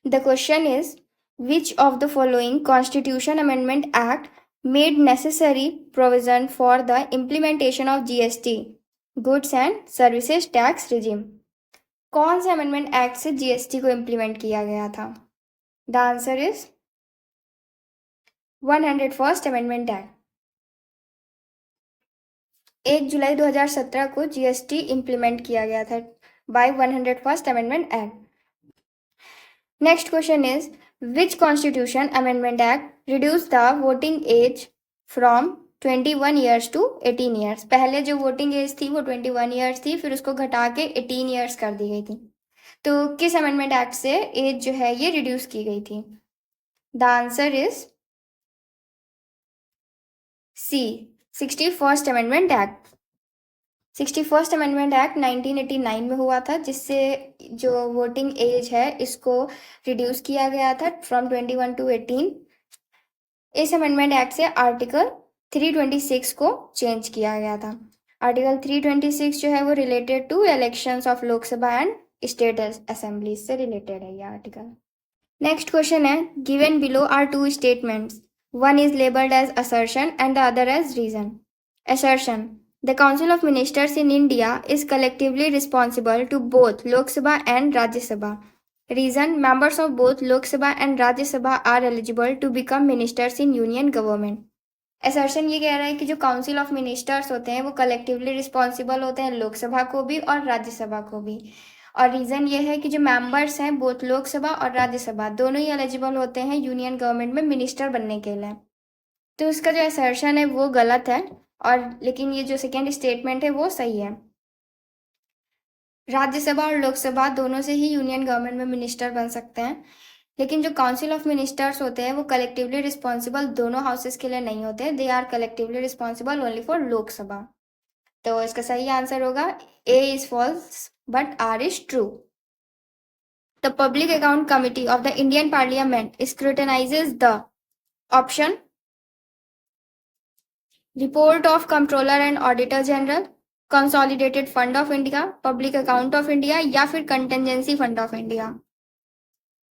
The question is, which of the following Constitution Amendment Act made necessary provision for the implementation of GST, Goods and Services Tax Regime? कौन से amendment act से GST को implement किया गया था? The answer is 101st amendment act. 1 जुलाई 2017 को GST implement किया गया था by 101st amendment act. Next question is, which constitution amendment act reduce the voting age from 21 years to 18 years? पहले जो वोटिंग एज थी वो 21 ईयर्स थी, फिर उसको घटा के 18 ईयर्स कर दी गई थी। तो किस अमेंडमेंट एक्ट से एज जो है ये रिड्यूस की गई थी? The answer is C, 61st amendment act. 61st amendment act 1989 में हुआ था, जिससे जो वोटिंग एज है इसको रिड्यूस किया गया था फ्रॉम 21 टू 18। इस अमेंडमेंट एक्ट से आर्टिकल 326 को चेंज किया गया था। आर्टिकल 326 जो है वो related to elections of Lok Sabha and state assemblies से रिलेटेड है ये आर्टिकल। नेक्स्ट क्वेश्चन है, given below are two statements, one is labeled as assertion and the other as reason. Assertion: the Council of Ministers in India is collectively responsible to both Lok Sabha and Rajya Sabha. Reason: members of both Lok Sabha and Rajya Sabha are eligible to become ministers in union government. Assertion ये कह रहा है कि जो council of ministers होते हैं वो collectively responsible होते हैं लोकसभा को भी और राज्यसभा को भी। और रीज़न ये है कि जो मेंबर्स हैं बोथ लोकसभा और राज्यसभा दोनों ही एलिजिबल होते हैं यूनियन गवर्नमेंट में मिनिस्टर बनने के लिए। तो उसका जो असर्शन है वो गलत है, और लेकिन ये जो सेकेंड स्टेटमेंट है वो सही है। राज्यसभा और लोकसभा दोनों से ही यूनियन गवर्नमेंट में मिनिस्टर बन सकते हैं, लेकिन जो काउंसिल ऑफ मिनिस्टर्स होते हैं वो कलेक्टिवली रिस्पॉन्सिबल दोनों हाउसेस के लिए नहीं होते, they are collectively responsible only for Lok Sabha. तो इसका सही आंसर होगा A is false but R is true. The Public Account Committee of the Indian Parliament scrutinizes the option report of Comptroller and Auditor General, Consolidated Fund of India, Public Account of India या फिर Contingency Fund of India।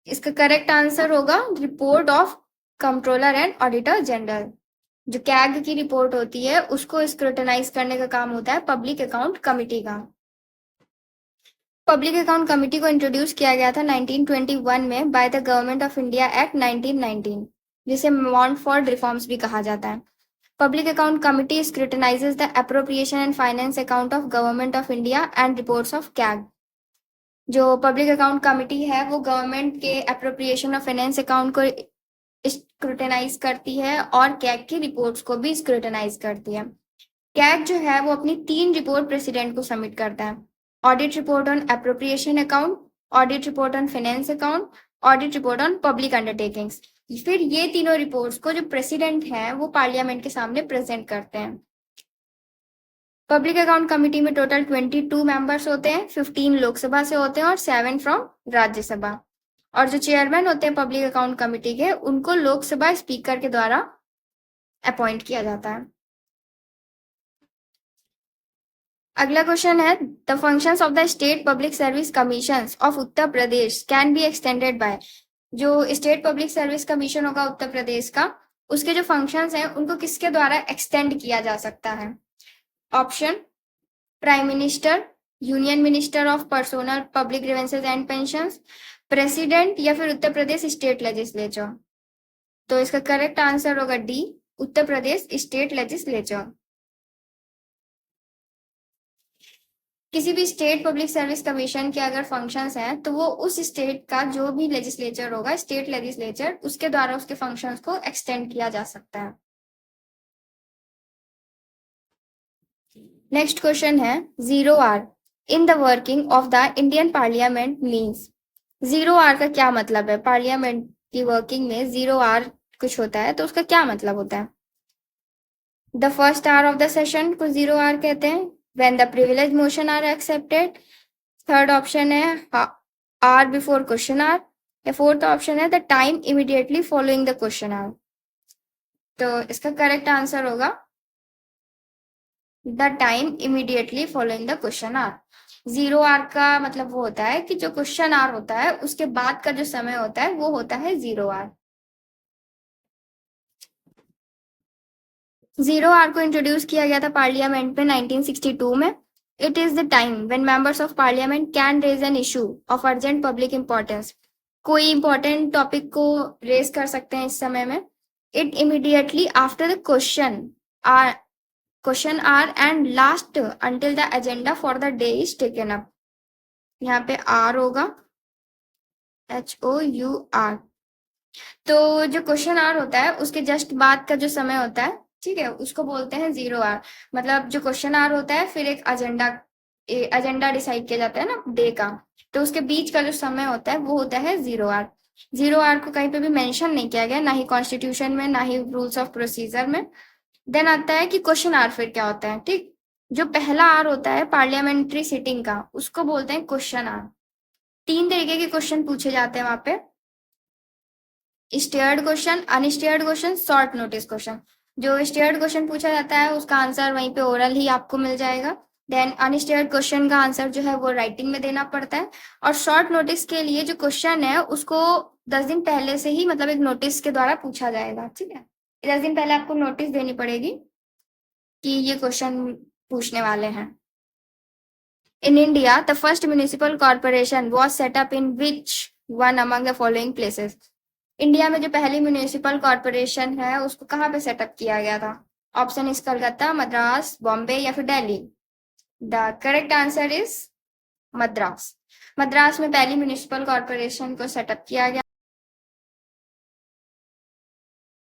इसका correct answer होगा report of controller and auditor general. जो CAG की report होती है उसको scrutinise करने का काम होता है पब्लिक अकाउंट कमिटी का। पब्लिक अकाउंट कमिटी को इंट्रोड्यूस किया गया था 1921 में by the government of India act 1919, जिसे मॉन्टफोर्ड रिफॉर्म्स भी कहा जाता है। Public account committee स्क्रूटनाइजेस the appropriation and finance account of government of India and reports of CAG. जो पब्लिक अकाउंट कमिटी है वो गवर्नमेंट के अप्रोप्रिएशन ऑफ फाइनेंस अकाउंट को स्क्रूटनाइज करती है और कैग की रिपोर्ट्स को भी स्क्रूटनाइज करती है। कैग जो है वो अपनी 3 रिपोर्ट प्रेसिडेंट को सबमिट करता है: audit report on appropriation account, audit report on finance account, audit report on public undertakings. फिर ये तीनों रिपोर्ट्स को जो प्रेसिडेंट हैं वो पार्लियामेंट के सामने प्रेजेंट करते हैं। पब्लिक अकाउंट कमिटी में टोटल 22 मेंबर्स होते हैं, 15 लोकसभा से होते हैं और 7 फ्रॉम राज्यसभा। और जो चेयरमैन होते हैं पब्लिक अकाउंट कमिटी के उनको लोकसभा स्पीकर के द्वारा अपॉइंट किया जाता है। अगला क्वेश्चन है, the functions of the state public service commissions of Uttar Pradesh can be extended by. जो स्टेट पब्लिक सर्विस कमीशन होगा उत्तर प्रदेश का, उसके जो फंक्शंस हैं उनको किसके द्वारा एक्सटेंड किया जा सकता है? Option: prime minister, union minister of personnel public grievances and pensions, president या फिर उत्तर प्रदेश स्टेट लेजिस्लेचर। तो इसका करेक्ट आंसर होगा D, Uttar Pradesh state legislature. किसी भी स्टेट पब्लिक सर्विस कमीशन के अगर फंक्शंस हैं तो वो उस स्टेट का जो भी लेजिस्लेचर होगा, स्टेट लेजिस्लेचर, उसके द्वारा उसके फंक्शंस को एक्सटेंड किया जा सकता है। नेक्स्ट क्वेश्चन है, 0R in the working of the Indian parliament means. 0R का क्या मतलब है? पार्लियामेंट की वर्किंग में 0R कुछ होता है तो उसका क्या मतलब होता है? The first hour of the session को 0R कहते हैं, when the privilege motion are accepted। Third option है आर बिफोर क्वेश्चन आर, या फोर्थ ऑप्शन है the time immediately following the question hour. तो इसका करेक्ट आंसर होगा the time immediately following the question hour. Zero hour का मतलब वो होता है कि जो क्वेश्चन आर होता है उसके बाद का जो समय होता है वो होता है जीरो आर। जीरो आर को इंट्रोड्यूस किया गया था पार्लियामेंट में 1962 में। It is the time when members of parliament can raise an issue of urgent public importance. कोई इंपॉर्टेंट टॉपिक को रेज कर सकते हैं इस समय में। It immediately after the hour question hour and last until the agenda for the day is taken up. यहाँ पे आर होगा, HOUR। तो जो क्वेश्चन आर होता है उसके जस्ट बाद का जो समय होता है, ठीक है, उसको बोलते हैं जीरो आर। मतलब जो क्वेश्चन आर होता है फिर एक एजेंडा डिसाइड किया जाता है ना डे का, तो उसके बीच का जो समय होता है वो होता है जीरो आर। जीरो आर को कहीं पे भी मेंशन नहीं किया गया, ना ही कॉन्स्टिट्यूशन में, ना ही रूल्स ऑफ प्रोसीजर में। देन आता है कि क्वेश्चन आर फिर क्या होता है, ठीक। जो पहला आर होता है पार्लियामेंट्री सिटिंग का, उसको बोलते हैं क्वेश्चन आर। 3 तरीके के क्वेश्चन पूछे जाते हैं वहां पे। Starred question, unstarred question, short notice question. जो स्टेयर्ड क्वेश्चन पूछा जाता है उसका आंसर वहीं पे ओरल ही आपको मिल जाएगा। देन अनस्टेयर्ड क्वेश्चन का आंसर जो है वो राइटिंग में देना पड़ता है। और शॉर्ट नोटिस के लिए जो क्वेश्चन है उसको 10 दिन पहले से ही, मतलब एक नोटिस के द्वारा पूछा जाएगा, ठीक है। 10 दिन पहले आपको नोटिस देनी पड़ेगी कि ये क्वेश्चन पूछने वाले हैं। In India, the first municipal corporation was set up in which one among the following places? India में जो पहली म्यूनिसिपल कॉरपोरेशन है उसको कहाँ पे सेटअप किया गया था? ऑप्शन इज कलकत्ता, मद्रास, बॉम्बे या फिर Delhi. The correct answer is Madras. Madras में पहली म्यूनिसिपल कॉरपोरेशन को सेटअप किया गया